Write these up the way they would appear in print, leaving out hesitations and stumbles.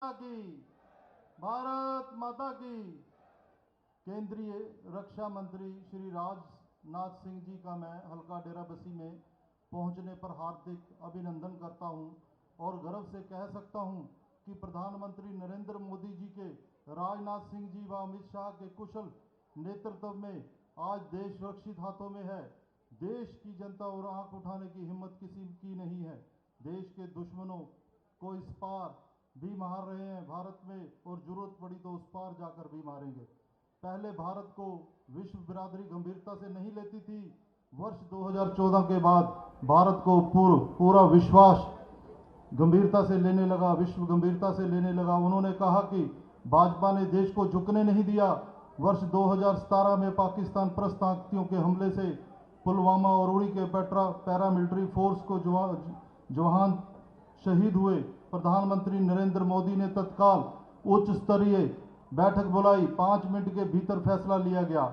की भारत माता की। केंद्रीय रक्षा मंत्री श्री राजनाथ सिंह जी का मैं हल्का डेराबस्सी में पहुंचने पर हार्दिक अभिनंदन करता हूं और गर्व से कह सकता हूं कि प्रधानमंत्री नरेंद्र मोदी जी के, राजनाथ सिंह जी व अमित शाह के कुशल नेतृत्व में आज देश सुरक्षित हाथों में है। देश की जनता और आंख उठाने की हिम्मत किसी की नहीं है। देश के दुश्मनों को इस पार भी मार रहे हैं भारत में, और जरूरत पड़ी तो उस पार जाकर भी मारेंगे। पहले भारत को विश्व बिरादरी गंभीरता से नहीं लेती थी। वर्ष 2014 के बाद भारत को पूरा विश्वास गंभीरता से लेने लगा, विश्व गंभीरता से लेने लगा। उन्होंने कहा कि भाजपा ने देश को झुकने नहीं दिया। वर्ष 2017 में पाकिस्तान परस्त आतंकियों के हमले से पुलवामा और उड़ी के पैरामिलिट्री फोर्स को जवान शहीद हुए। प्रधानमंत्री नरेंद्र मोदी ने तत्काल उच्च स्तरीय बैठक बुलाई। 5 मिनट के भीतर फैसला लिया गया।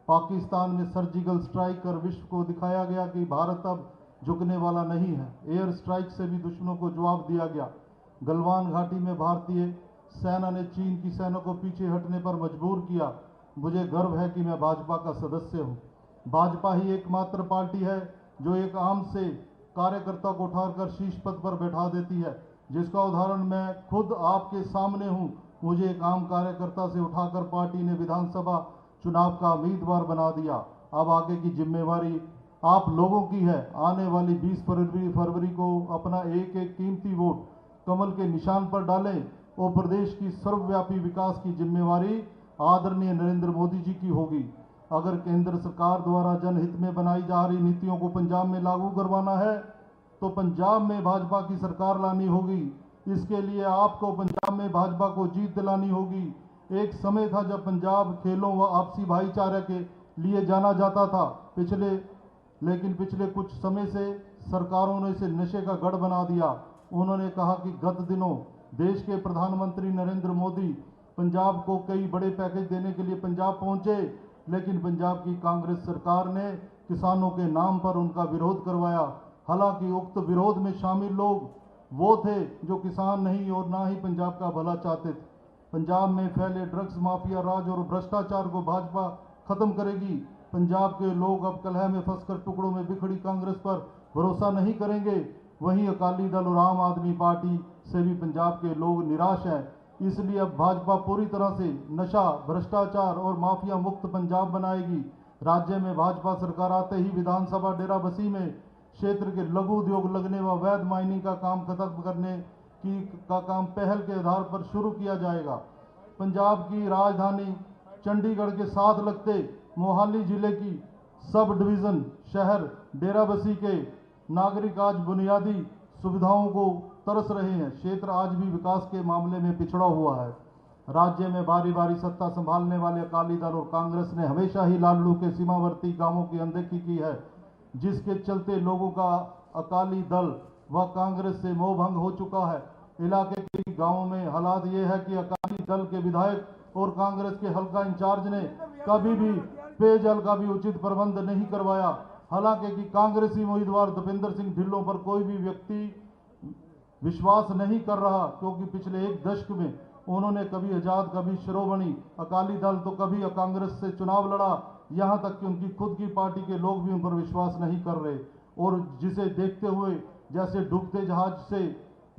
पाकिस्तान में सर्जिकल स्ट्राइक कर विश्व को दिखाया गया कि भारत अब झुकने वाला नहीं है। एयर स्ट्राइक से भी दुश्मनों को जवाब दिया गया। गलवान घाटी में भारतीय सेना ने चीन की सेना को पीछे हटने पर मजबूर किया। मुझे गर्व है कि मैं भाजपा का सदस्य हूं। भाजपा ही एकमात्र पार्टी है जो एक आम से कार्यकर्ता को उठाकर शीर्ष पद पर बैठा देती है, जिसका उदाहरण मैं खुद आपके सामने हूं। मुझे एक आम कार्यकर्ता से उठाकर पार्टी ने विधानसभा चुनाव का उम्मीदवार बना दिया। अब आगे की जिम्मेवारी आप लोगों की है। आने वाली 20 फरवरी को अपना एक एक कीमती वोट कमल के निशान पर डालें और प्रदेश की सर्वव्यापी विकास की जिम्मेवारी आदरणीय नरेंद्र मोदी जी की होगी। अगर केंद्र सरकार द्वारा जनहित में बनाई जा रही नीतियों को पंजाब में लागू करवाना है तो पंजाब में भाजपा की सरकार लानी होगी। इसके लिए आपको पंजाब में भाजपा को जीत दिलानी होगी। एक समय था जब पंजाब खेलों व आपसी भाईचारे के लिए जाना जाता था। लेकिन पिछले कुछ समय से सरकारों ने इसे नशे का गढ़ बना दिया। उन्होंने कहा कि गत दिनों देश के प्रधानमंत्री नरेंद्र मोदी पंजाब को कई बड़े पैकेज देने के लिए पंजाब पहुंचे, लेकिन पंजाब की कांग्रेस सरकार ने किसानों के नाम पर उनका विरोध करवाया। हालांकि उक्त विरोध में शामिल लोग वो थे जो किसान नहीं और ना ही पंजाब का भला चाहते थे। पंजाब में फैले ड्रग्स माफिया राज और भ्रष्टाचार को भाजपा खत्म करेगी। पंजाब के लोग अब कलह में फंसकर टुकड़ों में बिखड़ी कांग्रेस पर भरोसा नहीं करेंगे। वहीं अकाली दल और आम आदमी पार्टी से भी पंजाब के लोग निराश हैं। इसलिए अब भाजपा पूरी तरह से नशा, भ्रष्टाचार और माफिया मुक्त पंजाब बनाएगी। राज्य में भाजपा सरकार आते ही विधानसभा डेराबस्सी में क्षेत्र के लघु उद्योग लगने व अवैध माइनिंग का काम खत्म करने का काम पहल के आधार पर शुरू किया जाएगा। पंजाब की राजधानी चंडीगढ़ के साथ लगते मोहाली जिले की सब डिवीजन शहर डेराबस्सी के नागरिक आज बुनियादी सुविधाओं को तरस रहे हैं। क्षेत्र आज भी विकास के मामले में पिछड़ा हुआ है। राज्य में बारी बारी सत्ता संभालने वाले अकाली दल और कांग्रेस ने हमेशा ही लालड़ू के सीमावर्ती गांवों की अनदेखी की है, जिसके चलते लोगों का अकाली दल व कांग्रेस से मोह भंग हो चुका है। इलाके के गांवों में हालात ये है कि अकाली दल के विधायक और कांग्रेस के हल्का इंचार्ज ने कभी भी पेयजल का भी उचित प्रबंध नहीं करवाया। हालांकि कि कांग्रेसी उम्मीदवार दीपेंद्र सिंह ढिल्लों पर कोई भी व्यक्ति विश्वास नहीं कर रहा, क्योंकि पिछले एक दशक में उन्होंने कभी आजाद, कभी श्रोमणी अकाली दल तो कभी कांग्रेस से चुनाव लड़ा। यहां तक कि उनकी खुद की पार्टी के लोग भी उन पर विश्वास नहीं कर रहे, और जिसे देखते हुए जैसे डूबते जहाज से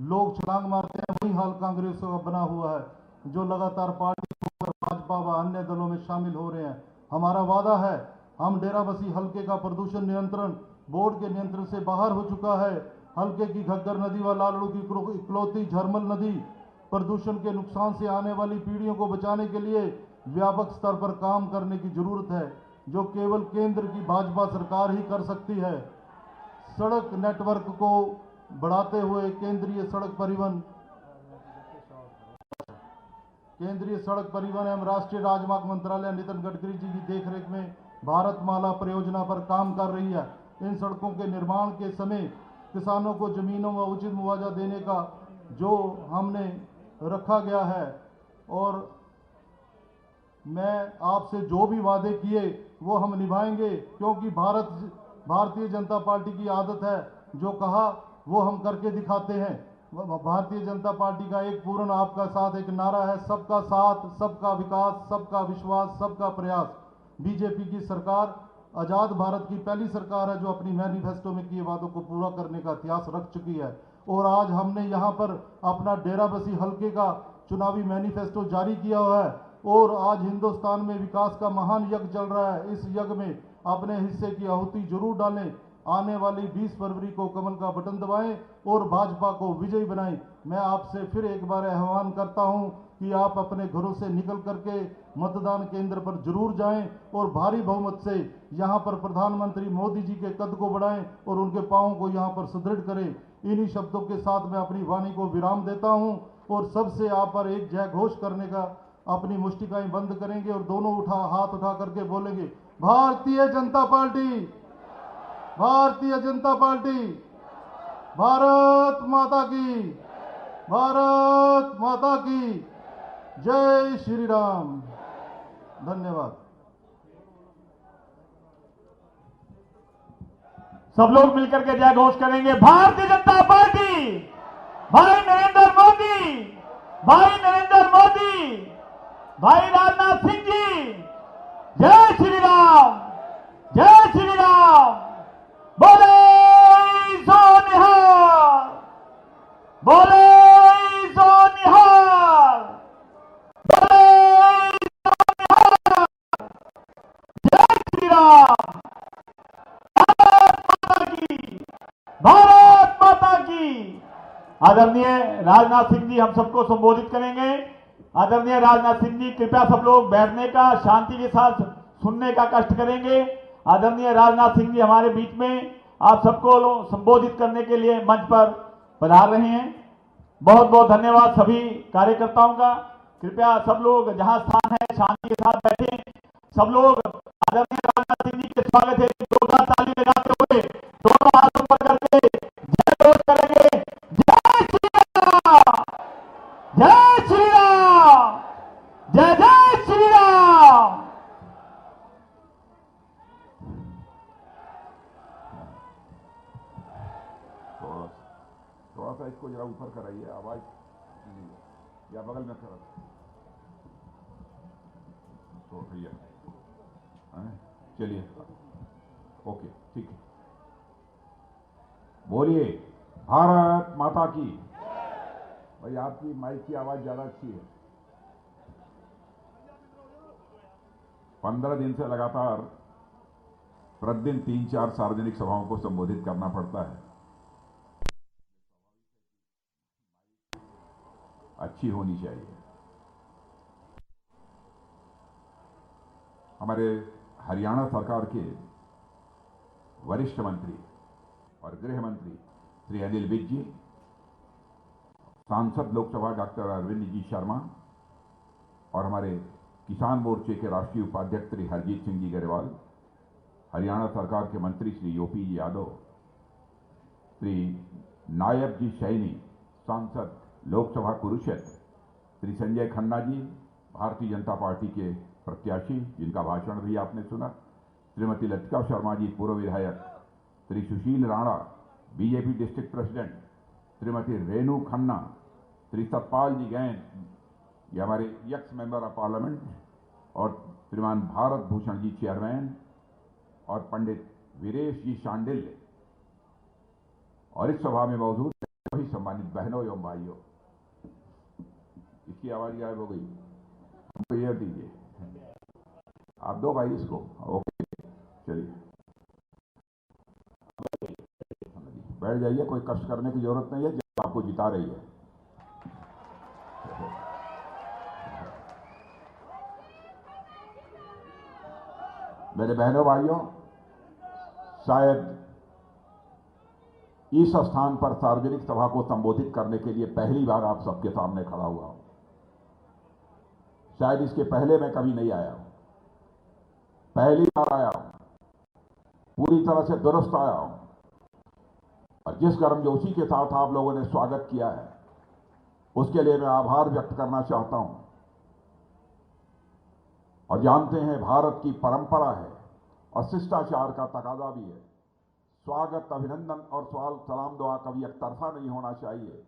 लोग छलांग मारते हैं, वही हाल कांग्रेस का बना हुआ है, जो लगातार पार्टी भाजपा व अन्य दलों में शामिल हो रहे हैं। हमारा वादा है, हम डेराबस्सी हल्के का प्रदूषण नियंत्रण बोर्ड के नियंत्रण से बाहर हो चुका है। हल्के की घग्गर नदी व लालड़ू की इकलौती झरमल नदी प्रदूषण के नुकसान से आने वाली पीढ़ियों को बचाने के लिए व्यापक स्तर पर काम करने की जरूरत है, जो केवल केंद्र की भाजपा सरकार ही कर सकती है। सड़क नेटवर्क को बढ़ाते हुए केंद्रीय सड़क परिवहन एवं राष्ट्रीय राजमार्ग मंत्रालय नितिन गडकरी जी की देखरेख में भारतमाला परियोजना पर काम कर रही है। इन सड़कों के निर्माण के समय किसानों को जमीनों में उचित मुआवजा देने का जो हमने रखा गया है, और मैं आपसे जो भी वादे किए वो हम निभाएंगे, क्योंकि भारतीय जनता पार्टी की आदत है, जो कहा वो हम करके दिखाते हैं। भारतीय जनता पार्टी का एक पूर्ण आपका साथ एक नारा है, सबका साथ, सबका विकास, सबका विश्वास, सबका प्रयास। बीजेपी की सरकार आजाद भारत की पहली सरकार है जो अपनी मैनिफेस्टो में किए वादों को पूरा करने का इतिहास रख चुकी है। और आज हमने यहाँ पर अपना डेराबस्सी हल्के का चुनावी मैनिफेस्टो जारी किया हुआ है और आज हिंदुस्तान में विकास का महान यज्ञ चल रहा है। इस यज्ञ में अपने हिस्से की आहुति जरूर डालें। आने वाली 20 फरवरी को कमल का बटन दबाएं और भाजपा को विजयी बनाएं। मैं आपसे फिर एक बार आह्वान करता हूं कि आप अपने घरों से निकल करके मतदान केंद्र पर जरूर जाएं और भारी बहुमत से यहां पर प्रधानमंत्री मोदी जी के कद को बढ़ाएं और उनके पांवों को यहां पर सुदृढ़ करें। इन्हीं शब्दों के साथ मैं अपनी वाणी को विराम देता हूं और सबसे आप पर एक जय घोष करने का अपनी मुष्टिकाएं बंद करेंगे और दोनों हाथ उठा करके बोलेंगे, भारतीय जनता पार्टी, भारतीय जनता पार्टी, भारत माता की, भारत माता की जय श्री राम। धन्यवाद। सब लोग मिलकर के जय घोष करेंगे, भारतीय जनता पार्टी, भाई नरेंद्र मोदी, भाई नरेंद्र मोदी, भाई राजनाथ सिंह जी, जय श्री राम, जय श्री राम। बोले सो निहाल, बोले सो निहाल, बोले सो निहाल, जय श्री राम। भारत माता की। आदरणीय राजनाथ सिंह जी हम सबको संबोधित करेंगे। आदरणीय राजनाथ सिंह जी कृपया सब लोग बैठने का, शांति के साथ सुनने का कष्ट करेंगे। आदरणीय राजनाथ सिंह जी हमारे बीच में आप सबको संबोधित करने के लिए मंच पर पधार रहे हैं। बहुत बहुत धन्यवाद सभी कार्यकर्ताओं का। कृपया सब लोग जहां स्थान है शांति के साथ बैठे। सब लोग आदरणीय राजनाथ सिंह जी के स्वागत है जोरदार ताली बजाते हुए दोनों हाथ ऊपर करके जय घोष करेंगे, जय श्री राम, जय श्री राम, जय जय श्री राम। थोड़ा सा इसको जरा ऊपर कराइए, आवाज या बगल में करो तो भैया। चलिए ओके ठीक है। बोलिए भारत माता की। भाई आपकी माइक की आवाज ज्यादा अच्छी है। 15 दिन से लगातार प्रतिदिन 3-4 सार्वजनिक सभाओं को संबोधित करना पड़ता है। अच्छी होनी चाहिए। हमारे हरियाणा सरकार के वरिष्ठ मंत्री और गृह मंत्री श्री अनिल विज जी, सांसद लोकसभा डॉक्टर अरविंद जी शर्मा और हमारे किसान मोर्चे के राष्ट्रीय उपाध्यक्ष श्री हरजीत सिंह जी गरेवाल, हरियाणा सरकार के मंत्री श्री ओपी जी यादव, श्री नायब जी सैनी, सांसद लोकसभा कुरुक्षेत्र, श्री संजय खन्ना जी, भारतीय जनता पार्टी के प्रत्याशी जिनका भाषण भी आपने सुना, श्रीमती लतिका शर्मा जी पूर्व विधायक, Shri Sushil Rana BJP district president, Shrimati Renu Khanna, Shri Satpal ji गैन ये हमारे एक्स मेंबर ऑफ पार्लियामेंट, और श्रीमान भारत भूषण जी चेयरमैन, और पंडित वीरेश जी शांडिल्य, और इस सभा में मौजूद सभी सम्मानित बहनों एवं भाइयों। इसकी आवाज गायब हो गई, हमको यह दीजिए, आप दो भाई इसको। ओके चलिए बैठ जाइए, कोई कष्ट करने की जरूरत नहीं है, जब आपको जिता रही है। मेरे बहनों भाइयों, शायद इस स्थान पर सार्वजनिक सभा को संबोधित करने के लिए पहली बार आप सबके सामने खड़ा हुआ हूं। शायद इसके पहले मैं कभी नहीं आया हूं, पहली बार आया हूं, पूरी तरह से दुरुस्त आया हूं, और जिस गर्मजोशी के साथ आप लोगों ने स्वागत किया है उसके लिए मैं आभार व्यक्त करना चाहता हूं। और जानते हैं भारत की परंपरा है और शिष्टाचार का तकाजा भी है, स्वागत, अभिनंदन और सवाल सलाम दुआ कभी एक तरफा नहीं होना चाहिए।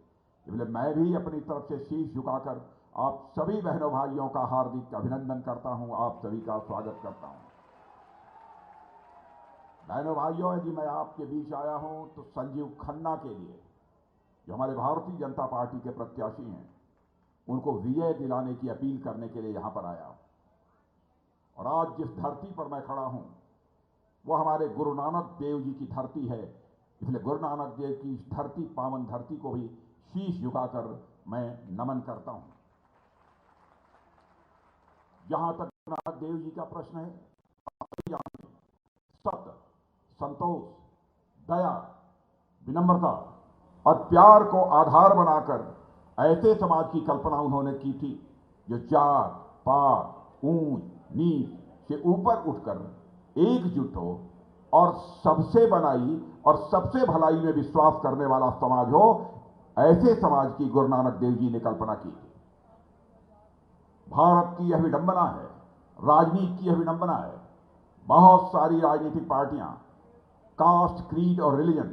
इसलिए मैं भी अपनी तरफ से शीश झुकाकर आप सभी बहनों भाइयों का हार्दिक अभिनंदन करता हूं, आप सभी का स्वागत करता हूं। बहनों भाइयों, यदि मैं आपके बीच आया हूं तो संजीव खन्ना के लिए, जो हमारे भारतीय जनता पार्टी के प्रत्याशी हैं, उनको विजय दिलाने की अपील करने के लिए यहां पर आया हूं। और आज जिस धरती पर मैं खड़ा हूं वो हमारे गुरु नानक देव जी की धरती है, इसलिए गुरु नानक देव की धरती, पावन धरती को भी शीश झुकाकर मैं नमन करता हूं। जहां तक गुरु नानक देव जी का प्रश्न है, सत्य, संतोष, दया, विनम्रता और प्यार को आधार बनाकर ऐसे समाज की कल्पना उन्होंने की थी जो जात, पात, ऊंच नीच से ऊपर उठकर एकजुट हो और सबसे बनाई और सबसे भलाई में विश्वास करने वाला समाज हो। ऐसे समाज की गुरु नानक देव जी ने कल्पना की थी। भारत की यह विडंबना है, राजनीति की यह विडंबना है, बहुत सारी राजनीतिक पार्टियां कास्ट, क्रीड और रिलीजन,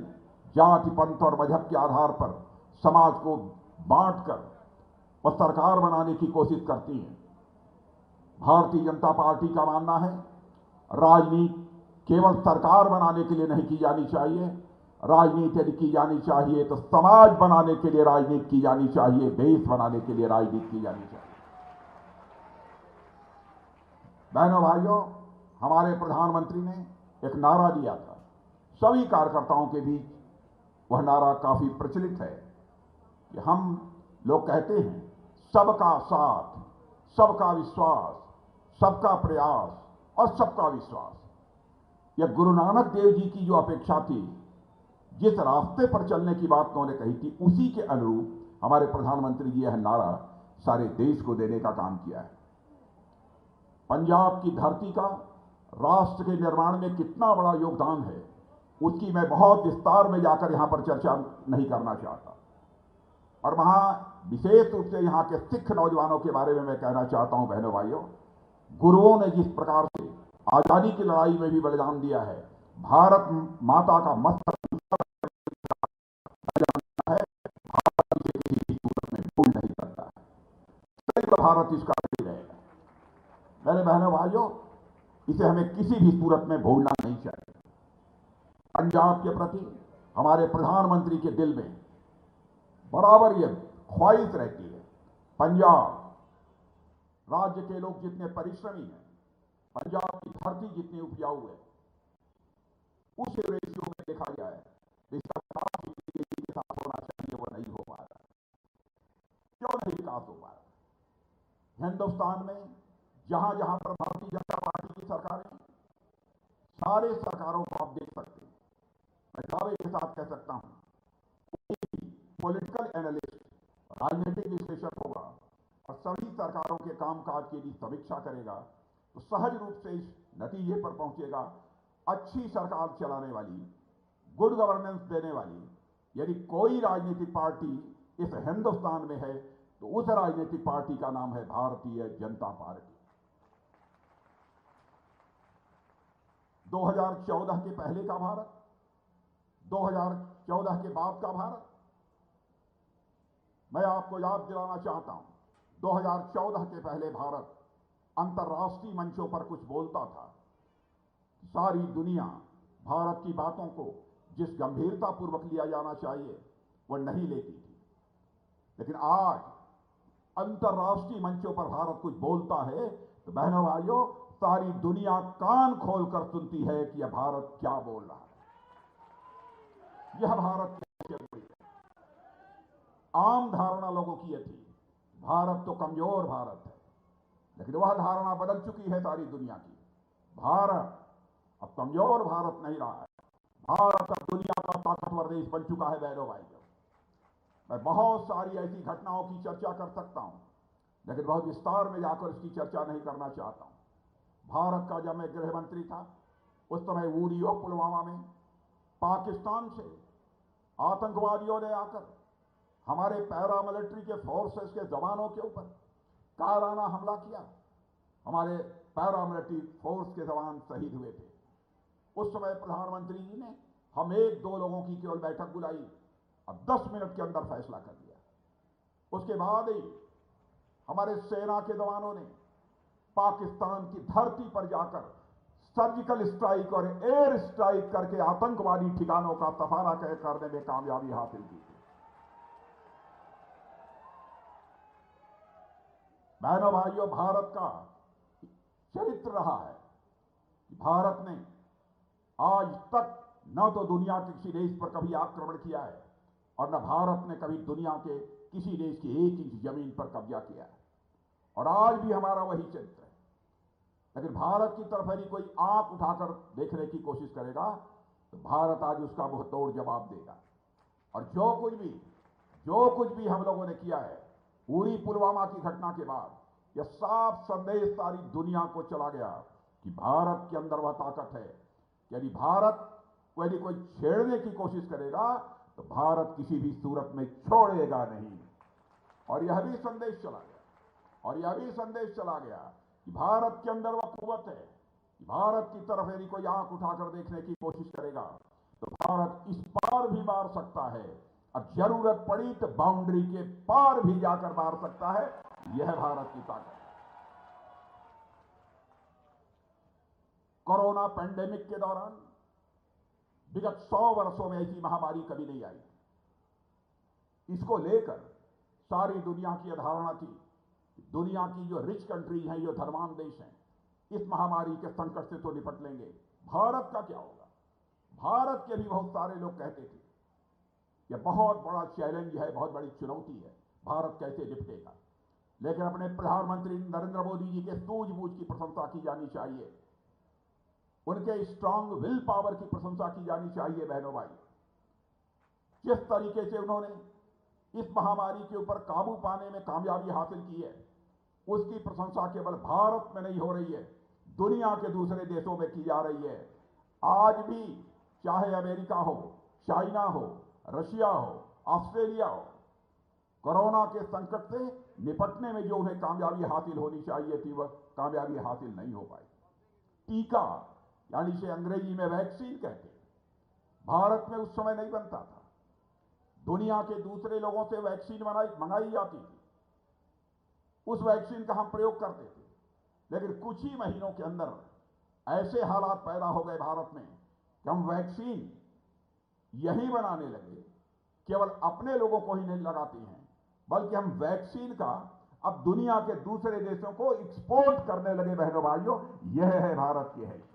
जाति, पंथ और मजहब के आधार पर समाज को बांटकर और सरकार बनाने की कोशिश करती हैं। भारतीय जनता पार्टी का मानना है राजनीति केवल सरकार बनाने के लिए नहीं की जानी चाहिए, राजनीति यदि की जानी चाहिए तो समाज बनाने के लिए राजनीति की जानी चाहिए, देश बनाने के लिए राजनीति की जानी चाहिए। बहनों भाइयों, हमारे प्रधानमंत्री ने एक नारा दिया था, सभी कार्यकर्ताओं के बीच वह नारा काफी प्रचलित है कि हम लोग कहते हैं सबका साथ, सबका विश्वास, सबका प्रयास और सबका विश्वास। यह गुरु नानक देव जी की जो अपेक्षा थी, जिस रास्ते पर चलने की बात उन्होंने कही थी, उसी के अनुरूप हमारे प्रधानमंत्री जी यह नारा सारे देश को देने का काम किया है। पंजाब की धरती का राष्ट्र के निर्माण में कितना बड़ा योगदान है, उसकी मैं बहुत विस्तार में जाकर यहां पर चर्चा नहीं करना चाहता। और वहां विशेष रूप से यहां के सिख नौजवानों के बारे में मैं कहना चाहता हूं। बहनों भाइयों, गुरुओं ने जिस प्रकार से आजादी की लड़ाई में भी बलिदान दिया है, भारत माता का मस्तक है, भारत इसे किसी भी सूरत में भूल नहीं सकता है, तो भारत इसका रहेगा। मेरे बहनों भाइयों, इसे हमें किसी भी सूरत में भूलना नहीं चाहिए। पंजाब के प्रति हमारे प्रधानमंत्री के दिल में बराबर यह ख्वाहिश रहती है। पंजाब राज्य के लोग जितने परिश्रमी हैं, पंजाब की धरती जितनी उपजाऊ है, उस रेशियो में देखा जाए तो इसका विकास के साथ होना चाहिए, वो नहीं हो पा रहा। क्यों नहीं विकास हो पा रहा? हिंदुस्तान में जहां जहां पर भारतीय जनता पार्टी की सरकारें, सारे सरकारों को आप देख सकते हैं। मैं दावे के साथ कह सकता हूं, पॉलिटिकल एनालिस्ट, राजनीतिक विश्लेषक होगा और सभी सरकारों के कामकाज की यदि समीक्षा करेगा तो सहज रूप से इस नतीजे पर पहुंचेगा, अच्छी सरकार चलाने वाली, गुड गवर्नेंस देने वाली यदि कोई राजनीतिक पार्टी इस हिंदुस्तान में है तो उस राजनीतिक पार्टी का नाम है भारतीय जनता पार्टी। 2014 के पहले का भारत, 2014 के बाद का भारत, मैं आपको याद दिलाना चाहता हूं, 2014 के पहले भारत अंतर्राष्ट्रीय मंचों पर कुछ बोलता था, सारी दुनिया भारत की बातों को जिस गंभीरता पूर्वक लिया जाना चाहिए वो नहीं लेती थी। लेकिन आज अंतर्राष्ट्रीय मंचों पर भारत कुछ बोलता है तो बहनों भाइयों, सारी दुनिया कान खोलकर सुनती है कि यह भारत क्या बोल रहा है, यह भारत कैसे बोल रहा है। आम धारणा लोगों की यह थी, भारत तो कमजोर भारत है, लेकिन वह धारणा बदल चुकी है सारी दुनिया की। भारत अब कमजोर भारत नहीं रहा है, भारत अब दुनिया का ताकतवर देश बन चुका है। बहनों भाइयों, मैं बहुत सारी ऐसी घटनाओं की चर्चा कर सकता हूं, लेकिन बहुत विस्तार में जाकर इसकी चर्चा नहीं करना चाहता हूं। भारत का जब मैं गृह मंत्री था, उस समय उरी और पुलवामा में पाकिस्तान से आतंकवादियों ने आकर हमारे पैरामिलिट्री के फोर्सेस के जवानों के ऊपर कायराना हमला किया। हमारे पैरामिलिट्री फोर्स के जवान शहीद हुए थे। उस समय प्रधानमंत्री जी ने हम 1-2 लोगों की केवल बैठक बुलाई, अब 10 मिनट के अंदर फैसला कर दिया। उसके बाद ही हमारे सेना के जवानों ने पाकिस्तान की धरती पर जाकर सर्जिकल स्ट्राइक और एयर स्ट्राइक करके आतंकवादी ठिकानों का सफारा करने में कामयाबी हासिल की थी। बहनों भाइयों, भारत का चरित्र रहा है कि भारत ने आज तक न तो दुनिया के किसी देश पर कभी आक्रमण किया है और न भारत ने कभी दुनिया के किसी देश की 1 इंच जमीन पर कब्जा किया है, और आज भी हमारा वही चरित्र है। लेकिन भारत की तरफ यदि कोई आंख उठाकर देखने की कोशिश करेगा तो भारत आज उसका मुंहतोड़ जवाब देगा। और जो कुछ भी हम लोगों ने किया है, उरी पुलवामा की घटना के बाद यह साफ संदेश सारी दुनिया को चला गया कि भारत के अंदर वह ताकत है कि यदि भारत को यदि कोई छेड़ने की कोशिश करेगा तो भारत किसी भी सूरत में छोड़ेगा नहीं। और यह भी संदेश चला गया कि भारत के अंदर वह कुव्वत है कि भारत की तरफ यदि कोई आंख उठाकर देखने की कोशिश करेगा तो भारत इस पार भी मार सकता है, और जरूरत पड़ी तो बाउंड्री के पार भी जाकर मार सकता है। यह भारत की ताकत है। कोरोना पैंडेमिक के दौरान विगत 100 वर्षों में ऐसी महामारी कभी नहीं आई। इसको लेकर सारी दुनिया की धारणा थी कि दुनिया की जो रिच कंट्रीज हैं, जो धनवान देश हैं, इस महामारी के संकट से तो निपट लेंगे, भारत का क्या होगा। भारत के भी बहुत सारे लोग कहते थे यह बहुत बड़ा चैलेंज है, बहुत बड़ी चुनौती है, भारत कैसे निपटेगा। लेकिन अपने प्रधानमंत्री नरेंद्र मोदी जी के सूझबूझ की प्रशंसा की जानी चाहिए, उनके स्ट्रांग विल पावर की प्रशंसा की जानी चाहिए। बहनों भाई, जिस तरीके से उन्होंने इस महामारी के ऊपर काबू पाने में कामयाबी हासिल की है, उसकी प्रशंसा केवल भारत में नहीं हो रही है, दुनिया के दूसरे देशों में की जा रही है। आज भी चाहे अमेरिका हो, चाइना हो, रशिया हो, ऑस्ट्रेलिया हो, कोरोना के संकट से निपटने में जो उन्हें कामयाबी हासिल होनी चाहिए थी, वह कामयाबी हासिल नहीं हो पाई। टीका, यानी इसे अंग्रेजी में वैक्सीन कहते हैं, भारत में उस समय नहीं बनता था। दुनिया के दूसरे लोगों से वैक्सीन मंगाई जाती थी, उस वैक्सीन का हम प्रयोग करते थे। लेकिन कुछ ही महीनों के अंदर ऐसे हालात पैदा हो गए भारत में कि हम वैक्सीन यही बनाने लगे, केवल अपने लोगों को ही नहीं लगाते हैं, बल्कि हम वैक्सीन का अब दुनिया के दूसरे देशों को एक्सपोर्ट करने लगे। बहनों भाइयों, यह है भारत की हैसियत।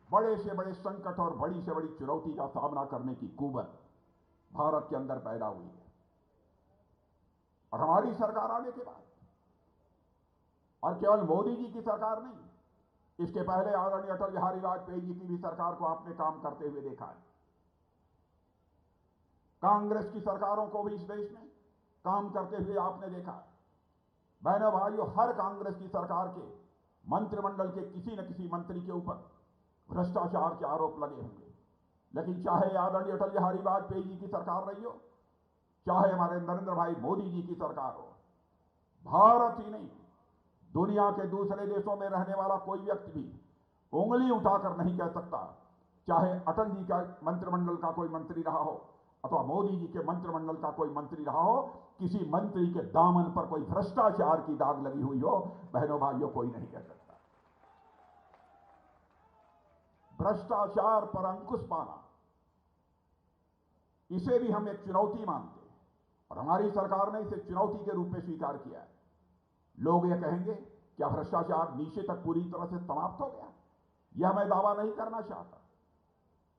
बड़े से बड़े संकट और बड़ी से बड़ी चुनौती का सामना करने की कुव्वत भारत के अंदर पैदा हुई है। और हमारी सरकार आने के बाद, और केवल मोदी जी की सरकार नहीं, इसके पहले आदरणीय अटल बिहारी वाजपेयी जी की भी सरकार को आपने काम करते हुए देखा है। कांग्रेस की सरकारों को भी इस देश में काम करते हुए आपने देखा है। बहनों भाइयों, हर कांग्रेस की सरकार के मंत्रिमंडल के किसी न किसी मंत्री के ऊपर भ्रष्टाचार के आरोप लगे होंगे। लेकिन चाहे आदरणीय अटल बिहारी वाजपेयी जी की सरकार रही हो, चाहे हमारे नरेंद्र भाई मोदी जी की सरकार हो, भारत ही नहीं, दुनिया के दूसरे देशों में रहने वाला कोई व्यक्ति भी उंगली उठाकर नहीं कह सकता, चाहे अटल जी का मंत्रिमंडल का कोई मंत्री रहा हो अथवा मोदी जी के मंत्रिमंडल का कोई मंत्री रहा हो, किसी मंत्री के दामन पर कोई भ्रष्टाचार की दाग लगी हुई हो, बहनों भाइयों, कोई नहीं कह सकता। भ्रष्टाचार पर अंकुश पाना, इसे भी हम एक चुनौती मानते हैं, और हमारी सरकार ने इसे चुनौती के रूप में स्वीकार किया है। लोग यह कहेंगे क्या भ्रष्टाचार नीचे तक पूरी तरह से समाप्त हो गया? यह मैं दावा नहीं करना चाहता,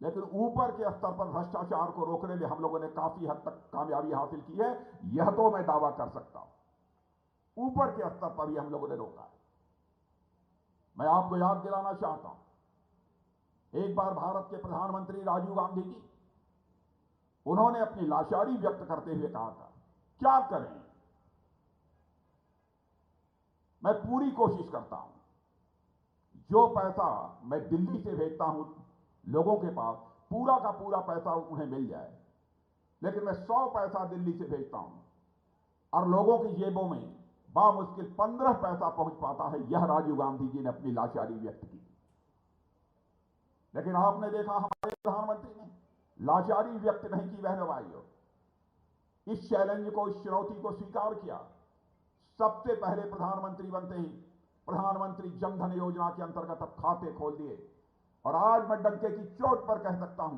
लेकिन ऊपर के स्तर पर भ्रष्टाचार को रोकने में हम लोगों ने काफी हद तक कामयाबी हासिल की है, यह तो मैं दावा कर सकता हूं। ऊपर के स्तर पर भी हम लोगों ने रोका है। मैं आपको याद दिलाना चाहता हूं, एक बार भारत के प्रधानमंत्री राजीव गांधी जी, उन्होंने अपनी लाचारी व्यक्त करते हुए कहा था, क्या करें, मैं पूरी कोशिश करता हूं, जो पैसा मैं दिल्ली से भेजता हूं लोगों के पास, पूरा का पूरा पैसा उन्हें मिल जाए, लेकिन मैं 100 पैसा दिल्ली से भेजता हूं और लोगों की जेबों में बामुश्किल 15 पैसा पहुंच पाता है। यह राजीव गांधी जी ने अपनी लाचारी व्यक्त की। लेकिन आपने देखा हमारे प्रधानमंत्री ने लाचारी व्यक्त नहीं की। बहनों भाइयों, इस चैलेंज को, इस चुनौती को स्वीकार किया। सबसे पहले प्रधानमंत्री बनते ही प्रधानमंत्री जनधन योजना के अंतर्गत अब खाते खोल दिए। और आज मैं डंके की चोट पर कह सकता हूं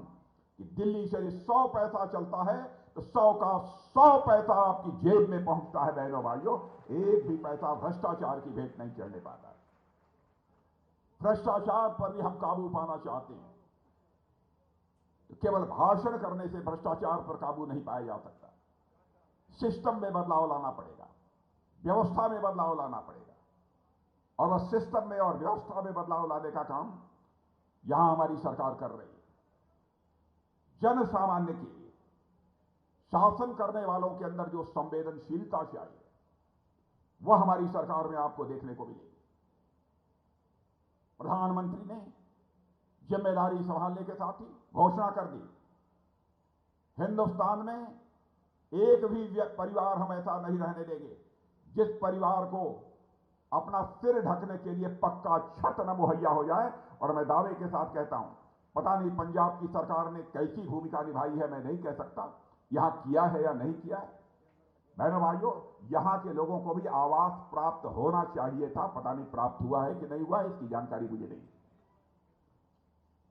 कि दिल्ली से 100 पैसा चलता है तो 100 का 100 पैसा आपकी जेब में पहुंचता है। बहनों भाइयों, एक भी पैसा भ्रष्टाचार की भेंट नहीं चढ़ने पाता है। भ्रष्टाचार पर भी हम काबू पाना चाहते हैं तो केवल भाषण करने से भ्रष्टाचार पर काबू नहीं पाया जा सकता। सिस्टम में बदलाव लाना पड़ेगा, व्यवस्था में बदलाव लाना पड़ेगा। और वह सिस्टम में और व्यवस्था में बदलाव लाने का काम यहां हमारी सरकार कर रही है। जन सामान्य के लिए शासन करने वालों के अंदर जो संवेदनशीलता चाहिए वह हमारी सरकार में आपको देखने को मिलेगी। प्रधानमंत्री ने जिम्मेदारी संभालने के साथ ही घोषणा कर दी, हिंदुस्तान में एक भी परिवार हम ऐसा नहीं रहने देंगे जिस परिवार को अपना सिर ढकने के लिए पक्का छत न मुहैया हो जाए। और मैं दावे के साथ कहता हूं, पता नहीं पंजाब की सरकार ने कैसी भूमिका निभाई है, मैं नहीं कह सकता यहां किया है या नहीं किया है। बहनों भाइयों, यहां के लोगों को भी आवास प्राप्त होना चाहिए था, पता नहीं प्राप्त हुआ है कि नहीं हुआ है, इसकी जानकारी मुझे नहीं।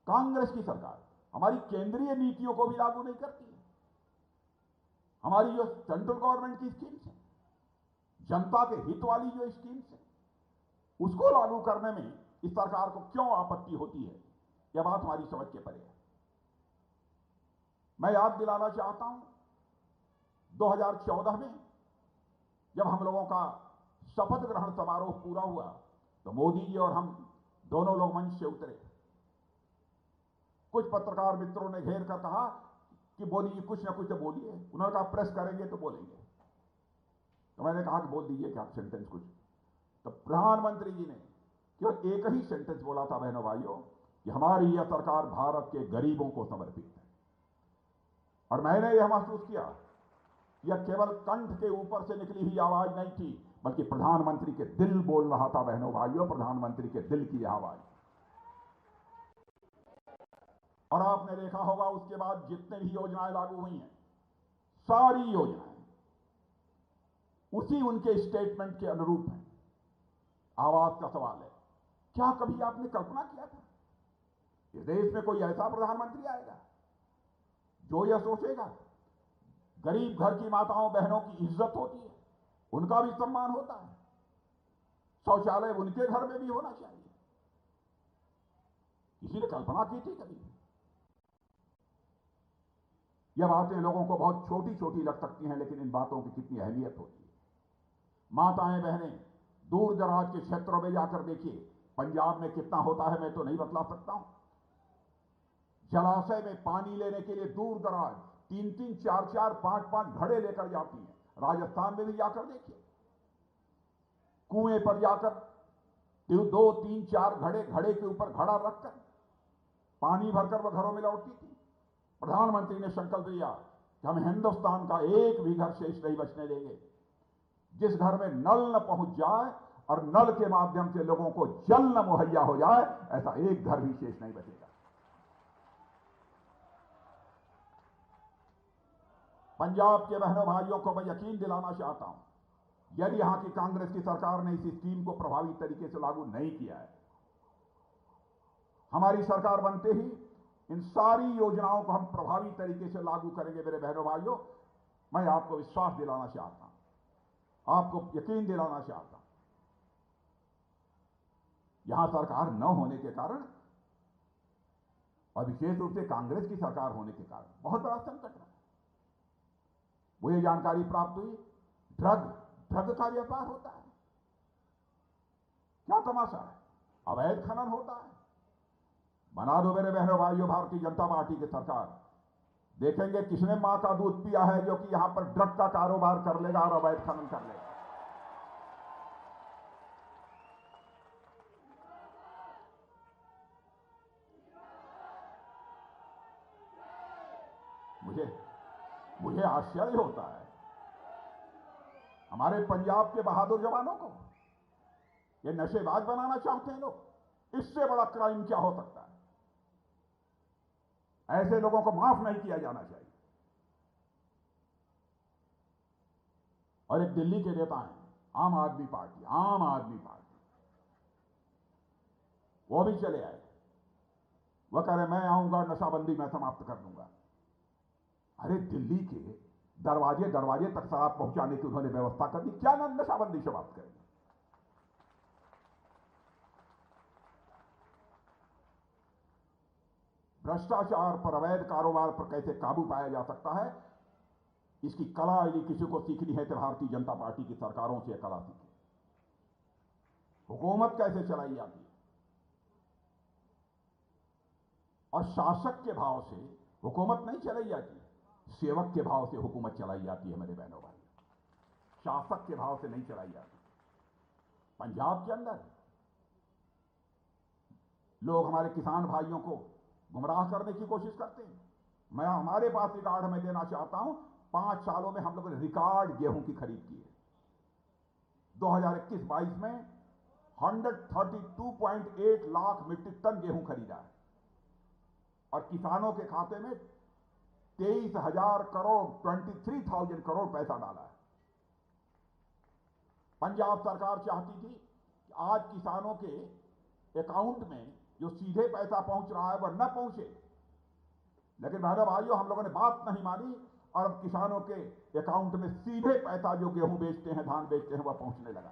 कांग्रेस की सरकार हमारी केंद्रीय नीतियों को भी लागू नहीं करती है। हमारी जो सेंट्रल गवर्नमेंट की स्कीम्स है, जनता के हित वाली जो स्कीम्स है, उसको लागू करने में इस सरकार को क्यों आपत्ति होती है, यह बात हमारी समझ के परे है। मैं याद दिलाना चाहता हूं, 2014 में जब हम लोगों का शपथ ग्रहण समारोह पूरा हुआ तो मोदी जी और हम दोनों लोग मंच से उतरे। कुछ पत्रकार मित्रों ने घेर कर कहा कि मोदी जी कुछ ना कुछ तो बोलिए। उन्होंने कहा प्रेस करेंगे तो बोलेंगे। तो मैंने कहा कि बोल दीजिए क्या सेंटेंस कुछ। तो प्रधानमंत्री जी ने केवल एक ही सेंटेंस बोला था, बहनों भाइयों, कि हमारी यह सरकार भारत के गरीबों को समर्पित है। और मैंने यह महसूस किया, यह केवल कंठ के ऊपर से निकली हुई आवाज नहीं थी, बल्कि प्रधानमंत्री के दिल बोल रहा था। बहनों भाइयों, प्रधानमंत्री के दिल की आवाज। और आपने देखा होगा उसके बाद जितने भी योजनाएं लागू हुई हैं, सारी योजनाएं उसी उनके स्टेटमेंट के अनुरूप हैं। आवाज का सवाल है, क्या कभी आपने कल्पना किया था इस देश में कोई ऐसा प्रधानमंत्री आएगा जो यह सोचेगा गरीब घर की माताओं बहनों की इज्जत होती है, उनका भी सम्मान होता है, शौचालय उनके घर में भी होना चाहिए। किसी ने कल्पना की थी कभी? यह बातें लोगों को बहुत छोटी छोटी लग सकती हैं, लेकिन इन बातों की कितनी अहमियत होती है। माताएं बहनें दूर दराज के क्षेत्रों में जाकर देखिए, पंजाब में कितना होता है मैं तो नहीं बतला सकता हूं। जलाशय में पानी लेने के लिए दूर दराज 3-3, 4-4, 5-5 घड़े लेकर जाती हैं। राजस्थान में भी जाकर देखिए, कुएं पर जाकर 2, 3, 4 घड़े के ऊपर घड़ा रखकर पानी भरकर वह घरों में लौटती थी। प्रधानमंत्री ने संकल्प लिया कि हम हिंदुस्तान का एक भी घर शेष नहीं बचने देंगे जिस घर में नल न पहुंच जाए और नल के माध्यम से लोगों को जल न मुहैया हो जाए, ऐसा एक घर भी शेष नहीं बचेगा। पंजाब के बहनों भाइयों को मैं यकीन दिलाना चाहता हूं, यदि यहां की कांग्रेस की सरकार ने इस स्कीम को प्रभावी तरीके से लागू नहीं किया है, हमारी सरकार बनते ही इन सारी योजनाओं को हम प्रभावी तरीके से लागू करेंगे। मेरे बहनों भाइयों, मैं आपको विश्वास दिलाना चाहता हूं, आपको यकीन दिलाना चाहता हूं। यहां सरकार न होने के कारण और विशेष रूप से कांग्रेस की सरकार होने के कारण बहुत बड़ा संकट है। मुझे जानकारी प्राप्त हुई, ड्रग का व्यापार होता है। क्या तमाशा है, अवैध खनन होता है। बना दो मेरे बहनों भाइयों भारतीय जनता पार्टी की सरकार, देखेंगे किसने मां का दूध पिया है जो कि यहां पर ड्रग का कारोबार कर लेगा और अवैध खनन कर लेगा। मुझे आश्चर्य होता है हमारे पंजाब के बहादुर जवानों को। ये नशेबाज बनाना चाहते हैं लोग, इससे बड़ा क्राइम क्या हो सकता है? ऐसे लोगों को माफ नहीं किया जाना चाहिए। और एक दिल्ली के नेता हैं, आम आदमी पार्टी, वो भी चले आए। वह कह रहे मैं आऊंगा, नशाबंदी मैं समाप्त कर दूंगा। अरे दिल्ली के दरवाजे दरवाजे तक शराब पहुंचाने की उन्होंने व्यवस्था कर दी, क्या ना नशाबंदी समाप्त करेंगे? भ्रष्टाचार पर, अवैध कारोबार पर कैसे काबू पाया जा सकता है, इसकी कला यदि किसी को सीखनी है तो भारतीय जनता पार्टी की सरकारों से कला सीखी। हुकूमत कैसे चलाई जाती है और शासक के भाव से हुकूमत नहीं चलाई जाती, सेवक के भाव से हुकूमत चलाई जाती है मेरे बहनों भाई, शासक के भाव से नहीं चलाई जाती। पंजाब के अंदर लोग हमारे किसान भाइयों को गुमराह करने की कोशिश करते हैं। मैं हमारे पास रिकॉर्ड में देना चाहता हूं, 5 सालों में हम लोगों ने रिकॉर्ड गेहूं की खरीद की है। 2021-22 में 132.8 लाख मीट्रिक टन गेहूं खरीदा है और किसानों के खाते में 23,000 करोड़ 23,000 करोड़ पैसा डाला है। पंजाब सरकार चाहती थी कि आज किसानों के अकाउंट में जो सीधे पैसा पहुंच रहा है वह न पहुंचे, लेकिन बहनों भाइयों हम लोगों ने बात नहीं मानी और अब किसानों के अकाउंट में सीधे पैसा जो गेहूं बेचते हैं, धान बेचते हैं, वह पहुंचने लगा।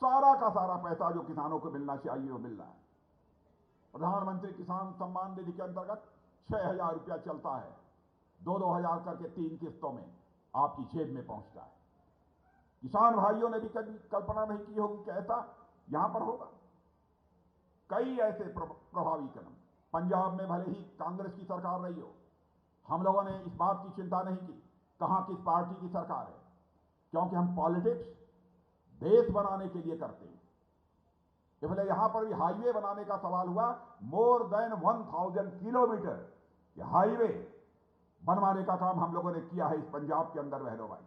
सारा का सारा पैसा जो किसानों को मिलना चाहिए वो मिल रहा है। प्रधानमंत्री किसान सम्मान निधि के अंतर्गत 6,000 रुपया चलता है, 2-2 हजार करके 3 किस्तों में आपकी जेब में पहुंचता है। किसान भाइयों ने भी कभी कल्पना नहीं की होगी कि ऐसा यहां पर होगा। कई ऐसे प्रभावी कदम, पंजाब में भले ही कांग्रेस की सरकार रही हो, हम लोगों ने इस बात की चिंता नहीं की कहां किस पार्टी की सरकार है, क्योंकि हम पॉलिटिक्स देश बनाने के लिए करते हैं। इसलिए यहां पर भी हाईवे बनाने का सवाल हुआ, मोर देन 1000 किलोमीटर हाईवे बनवाने का काम हम लोगों ने किया है इस पंजाब के अंदर। बहनों भाई,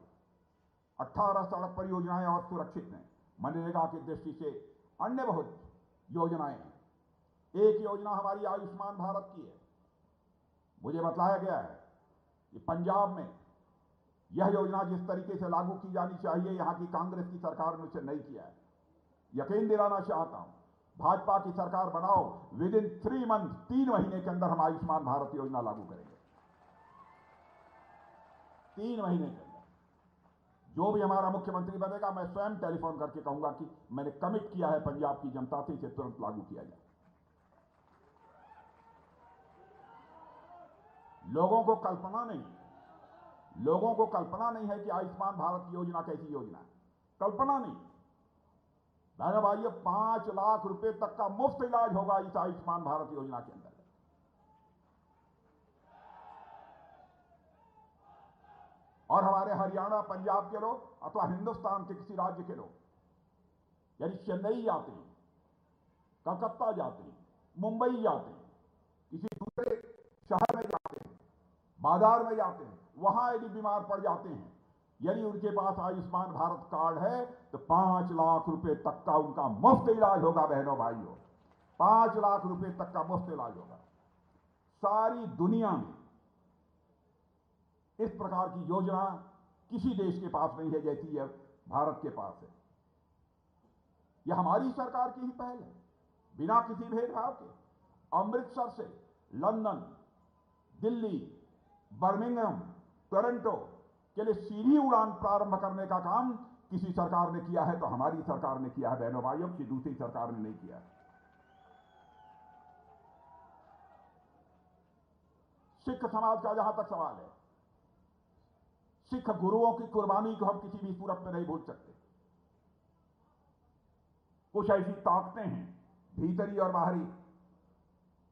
18 सड़क परियोजनाएं और सुरक्षित हैं। मनरेगा की दृष्टि से अन्य बहुत योजनाएं हैं। एक योजना हमारी आयुष्मान भारत की है। मुझे बताया गया है कि पंजाब में यह योजना जिस तरीके से लागू की जानी चाहिए, यहां की कांग्रेस की सरकार ने उसे नहीं किया है। यकीन दिलाना चाहता हूं, भाजपा की सरकार बनाओ, विद इन 3 मंथ, 3 महीने के अंदर हम आयुष्मान भारत योजना लागू करेंगे। 3 महीने के अंदर जो भी हमारा मुख्यमंत्री बनेगा, मैं स्वयं टेलीफोन करके कहूंगा कि मैंने कमिट किया है पंजाब की जनता से, इसे तुरंत लागू किया जाए। लोगों को कल्पना नहीं है कि आयुष्मान भारत योजना कैसी योजना है, कल्पना नहीं। बहनों भाइयों, 5 लाख रुपए तक का मुफ्त इलाज होगा इस आयुष्मान भारत योजना के अंदर। और हमारे हरियाणा, पंजाब के लोग अथवा हिंदुस्तान के किसी राज्य के लोग यदि चेन्नई जाते हैं, कलकत्ता जाते हैं, मुंबई जाते हैं, किसी दूसरे शहर में जाते हैं, बाजार में जाते हैं, वहां यदि बीमार पड़ जाते हैं, यदि उनके पास आयुष्मान भारत कार्ड है तो 5 लाख रुपए तक का उनका मुफ्त इलाज होगा। बहनों भाइयों, 5 लाख रुपए तक का मुफ्त इलाज होगा। सारी दुनिया में इस प्रकार की योजना किसी देश के पास नहीं है जैसी यह भारत के पास है। यह हमारी सरकार की ही पहल है, बिना किसी भेदभाव के। अमृतसर से लंदन, दिल्ली, बर्मिंघम, टोरंटो के लिए सीधी उड़ान प्रारंभ करने का काम किसी सरकार ने किया है तो हमारी सरकार ने किया है। बहनों भाइयों, किसी दूसरी सरकार ने नहीं किया है। सिख समाज का जहां तक सवाल है, सिख गुरुओं की कुर्बानी को हम किसी भी सूरत में नहीं भूल सकते। कुछ ऐसी ताकतें हैं भीतरी और बाहरी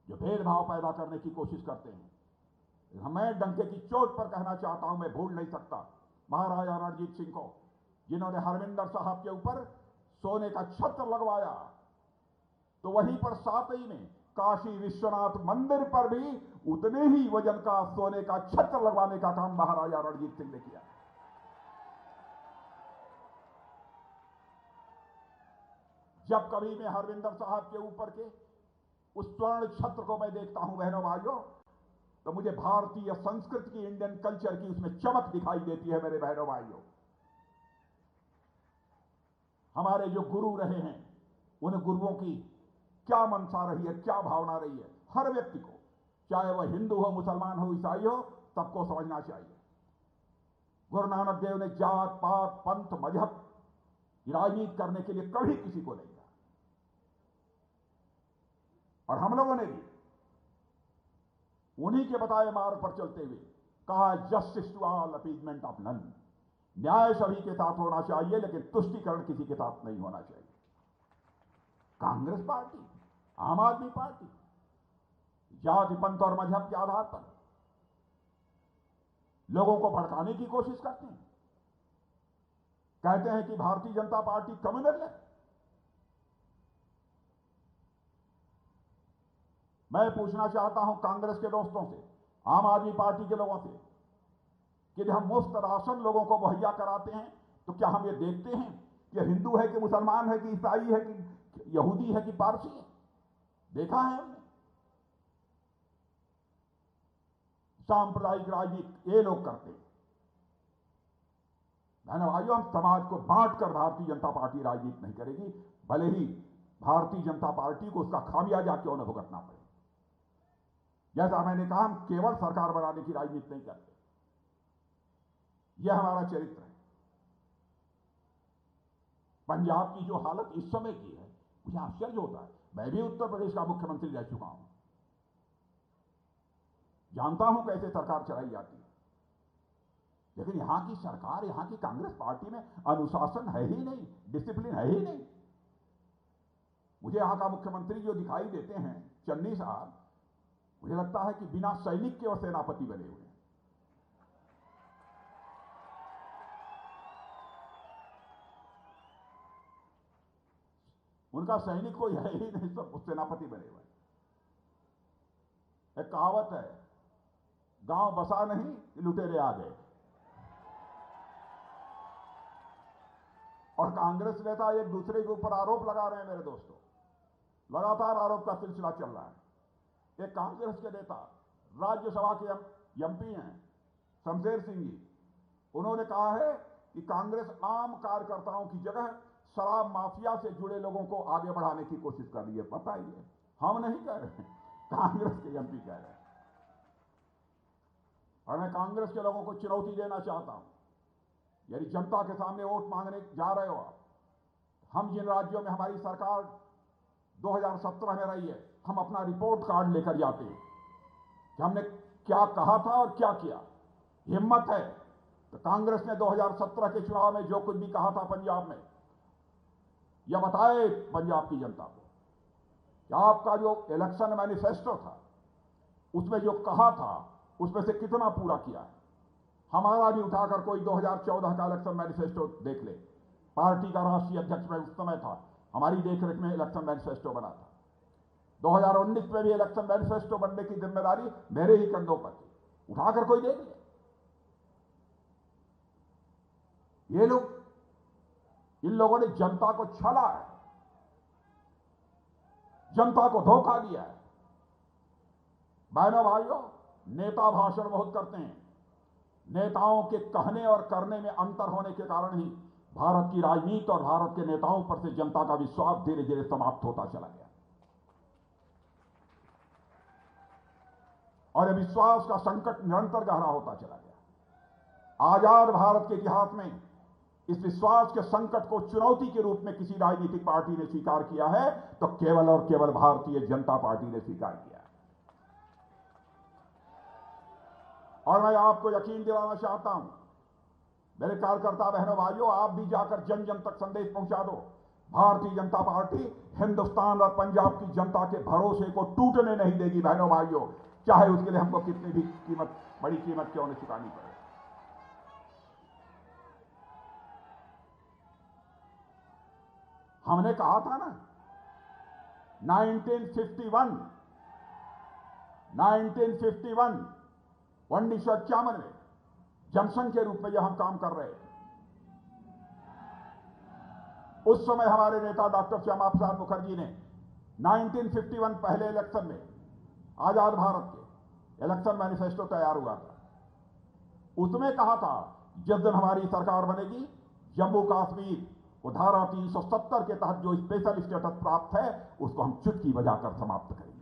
जो भेदभाव पैदा करने की कोशिश करते हैं। मैं डंके की चोट पर कहना चाहता हूं, मैं भूल नहीं सकता महाराजा रणजीत सिंह को, जिन्होंने हरमिंदर साहब के ऊपर सोने का छत्र लगवाया, तो वहीं पर सातई में काशी विश्वनाथ मंदिर पर भी उतने ही वजन का सोने का छत्र लगवाने का काम महाराजा रणजीत सिंह ने किया। जब कभी मैं हरविंदर साहब के ऊपर के उस स्वर्ण छत्र को मैं देखता हूं बहनों भाइयों, तो तो मुझे भारतीय संस्कृति की, इंडियन कल्चर की उसमें चमक दिखाई देती है। मेरे बहनों भाइयों, हमारे जो गुरु रहे हैं, उन गुरुओं की क्या मंशा रही है, क्या भावना रही है, हर व्यक्ति को, चाहे वह हिंदू हो, मुसलमान हो, ईसाई हो, सबको समझना चाहिए। गुरु नानक देव ने जात पात पंथ मजहब की राजनीति करने के लिए कभी किसी को नहीं कहा, और हम लोगों ने भी उन्हीं के बताए मार्ग पर चलते हुए कहा, justice to all, appeasement of none. न्याय सभी के साथ होना चाहिए, लेकिन तुष्टीकरण किसी के साथ नहीं होना चाहिए। कांग्रेस पार्टी, आम आदमी पार्टी जाति पंथ और मजहब के आधार पर लोगों को भड़काने की कोशिश करते हैं। कहते हैं कि भारतीय जनता पार्टी कम्युनल है। मैं पूछना चाहता हूं कांग्रेस के दोस्तों से, आम आदमी पार्टी के लोगों से, कि जब हम मुफ्त राशन लोगों को मुहैया कराते हैं तो क्या हम ये देखते हैं कि हिंदू है कि मुसलमान है कि ईसाई है कि यहूदी है कि पारसी है? देखा है हमने। सांप्रदायिक राजनीति ये लोग करते हैं। बहनों भाइयों, हम समाज को बांटकर भारतीय जनता पार्टी राजनीति नहीं करेगी, भले ही भारतीय जनता पार्टी को उसका खामियाजा क्यों न भुगतना पड़े। जैसा मैंने कहा, हम केवल सरकार बनाने की राजनीति नहीं करते, यह हमारा चरित्र है। पंजाब की जो हालत इस समय की है, मुझे आश्चर्य होता है। मैं भी उत्तर प्रदेश का मुख्यमंत्री रह चुका हूं, जानता हूं कैसे सरकार चलाई जाती है, लेकिन यहां की सरकार, यहां की कांग्रेस पार्टी में अनुशासन है ही नहीं, डिसिप्लिन है ही नहीं। मुझे यहां का मुख्यमंत्री जो दिखाई देते हैं, चन्नी साहब, मुझे लगता है कि बिना सैनिक के वो सेनापति बने हुए हैं। उनका सैनिक कोई है ही नहीं, सब सेनापति बने हुए हैं। एक कहावत है, गांव बसा नहीं, लुटेरे आ गए। और कांग्रेस नेता एक दूसरे के ऊपर आरोप लगा रहे हैं। मेरे दोस्तों, लगातार आरोप का सिलसिला चल रहा है। एक कांग्रेस के नेता, राज्यसभा के एमपी हैं शमशेर सिंह जी, उन्होंने कहा है कि कांग्रेस आम कार्यकर्ताओं की जगह शराब माफिया से जुड़े लोगों को आगे बढ़ाने की कोशिश कर रही है। पता ही है, हम नहीं कह रहे, कांग्रेस के एमपी कह रहे हैं। और मैं कांग्रेस के लोगों को चुनौती देना चाहता हूं, यदि जनता के सामने वोट मांगने जा रहे हो आप, हम जिन राज्यों में हमारी सरकार 2017 में रही है, हम अपना रिपोर्ट कार्ड लेकर जाते हैं कि हमने क्या कहा था और क्या किया। हिम्मत है तो कांग्रेस ने 2017 के चुनाव में जो कुछ भी कहा था पंजाब में, यह बताए पंजाब की जनता को कि आपका जो इलेक्शन मैनिफेस्टो था, उसमें जो कहा था, उसमें से कितना पूरा किया है। हमारा भी उठाकर कोई 2014 का इलेक्शन मैनिफेस्टो देख ले। पार्टी का राष्ट्रीय अध्यक्ष मैं उस समय था, हमारी देखरेख में इलेक्शन मैनिफेस्टो बना था। 2019 में भी इलेक्शन मैनिफेस्टो बनने की जिम्मेदारी मेरे ही कंधों पर थी, उठाकर कोई देख ले। ये लोग, इन लोगों ने जनता को छला है, जनता को धोखा दिया है। बहनों भाइयों, नेता भाषण बहुत करते हैं, नेताओं के कहने और करने में अंतर होने के कारण ही भारत की राजनीति और भारत के नेताओं पर से जनता का विश्वास धीरे धीरे समाप्त होता चला गया। और यह विश्वास का संकट निरंतर गहरा होता चला गया। आजाद भारत के इतिहास में इस विश्वास के संकट को चुनौती के रूप में किसी राजनीतिक पार्टी ने स्वीकार किया है तो केवल और केवल भारतीय जनता पार्टी ने स्वीकार किया। और मैं आपको यकीन दिलाना चाहता हूं, मेरे कार्यकर्ता बहनों भाइयों, आप भी जाकर जन जन तक संदेश पहुंचा दो। भारतीय जनता पार्टी हिंदुस्तान और पंजाब की जनता के भरोसे को टूटने नहीं देगी बहनों भाइयों, चाहे उसके लिए हमको कितनी भी कीमत, बड़ी कीमत क्यों न चुकानी पड़े। हमने कहा था ना 1951 1951 में जनसंघ के रूप में जब हम काम कर रहे थे, उस समय हमारे नेता डॉक्टर श्यामा प्रसाद मुखर्जी ने 1951 पहले इलेक्शन में आजाद भारत के इलेक्शन मैनिफेस्टो तैयार हुआ था, उसमें कहा था जिस दिन हमारी सरकार बनेगी जम्मू कश्मीर को धारा 370 के तहत जो स्पेशल स्टेटस प्राप्त है उसको हम चुटकी बजाकर समाप्त करेंगे।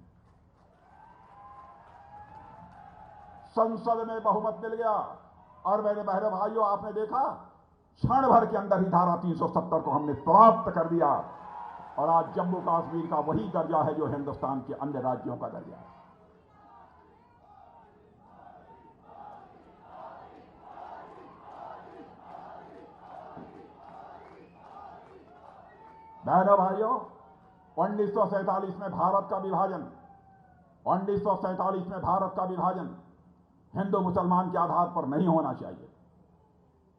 संसद में बहुमत मिल गया और मेरे बहनों भाइयों, आपने देखा क्षण भर के अंदर ही धारा 370 को हमने समाप्त कर दिया और आज जम्मू कश्मीर का वही दर्जा है जो हिंदुस्तान के अन्य राज्यों का दर्जा है। बहनों भाइयों, 1947 में भारत का विभाजन 1947 में भारत का विभाजन हिंदू मुसलमान के आधार पर नहीं होना चाहिए।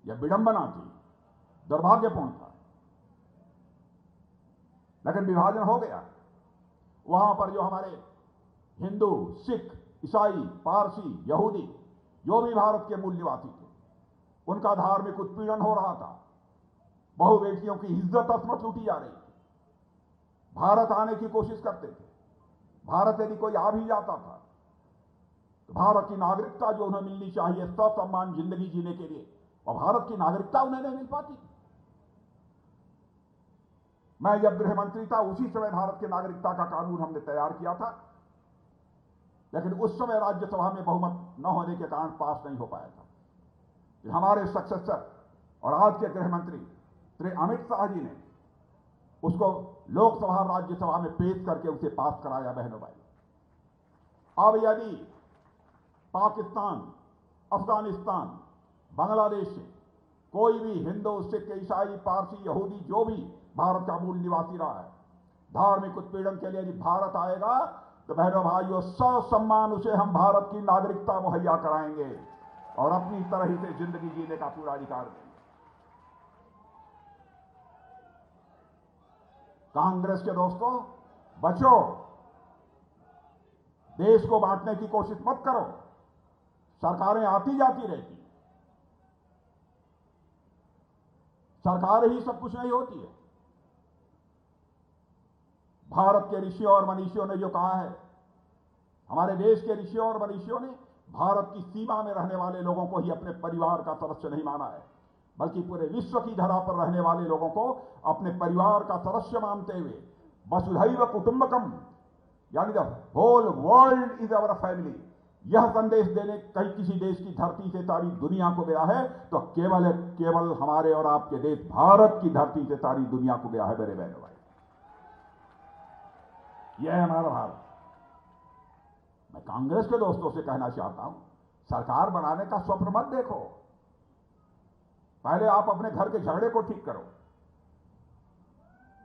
यह विडंबना थी, दुर्भाग्यपूर्ण था, लेकिन विभाजन हो गया। वहां पर जो हमारे हिंदू, सिख, ईसाई, पारसी, यहूदी जो भी भारत के मूल निवासी थे, उनका धार्मिक उत्पीड़न हो रहा था। बहु बेटियों की इज्जत असमत लूटी जा रही थी। भारत आने की कोशिश करते थे। भारत यदि कोई आ भी जाता था तो भारत की नागरिकता जो उन्हें मिलनी चाहिए ससम्मान जिंदगी जीने के लिए, और भारत की नागरिकता उन्हें नहीं मिल पाती। मैं जब गृह मंत्री था उसी समय भारत की नागरिकता का कानून हमने तैयार किया था, लेकिन उस समय राज्यसभा में बहुमत न होने के कारण पास नहीं हो पाया था। फिर हमारे सक्सेसर और आज के गृह मंत्री श्री अमित शाह जी ने उसको लोकसभा राज्यसभा में पेश करके उसे पास कराया। बहनों भाई, अब यदि पाकिस्तान, अफगानिस्तान, बांग्लादेश से कोई भी हिंदू, सिख, ईसाई, पारसी, यहूदी जो भी भारत का मूल निवासी रहा है, धार्मिक उत्पीड़न के लिए यदि भारत आएगा तो बहनों भाइयों, ससम्मान उसे हम भारत की नागरिकता मुहैया कराएंगे और अपनी तरह से जिंदगी जीने का पूरा अधिकार देंगे। कांग्रेस के दोस्तों, बचो, देश को बांटने की कोशिश मत करो। सरकारें आती जाती रहती, सरकार ही सब कुछ नहीं होती है। भारत के ऋषियों और मनीषियों ने जो कहा है, हमारे देश के ऋषियों और मनीषियों ने भारत की सीमा में रहने वाले लोगों को ही अपने परिवार का सदस्य नहीं माना है, बल्कि पूरे विश्व की धरा पर रहने वाले लोगों को अपने परिवार का सदस्य मानते हुए वसुधैव कुटुंबकम, यानी the whole world is our family, यह संदेश देने कहीं किसी देश की धरती से सारी दुनिया को गया है तो केवल हमारे और आपके देश भारत की धरती से सारी दुनिया को गया है। मेरे बहनों भाई, यह है हमारा भारत। मैं कांग्रेस के दोस्तों से कहना चाहता हूं, सरकार बनाने का स्वप्न मत देखो, पहले आप अपने घर के झगड़े को ठीक करो।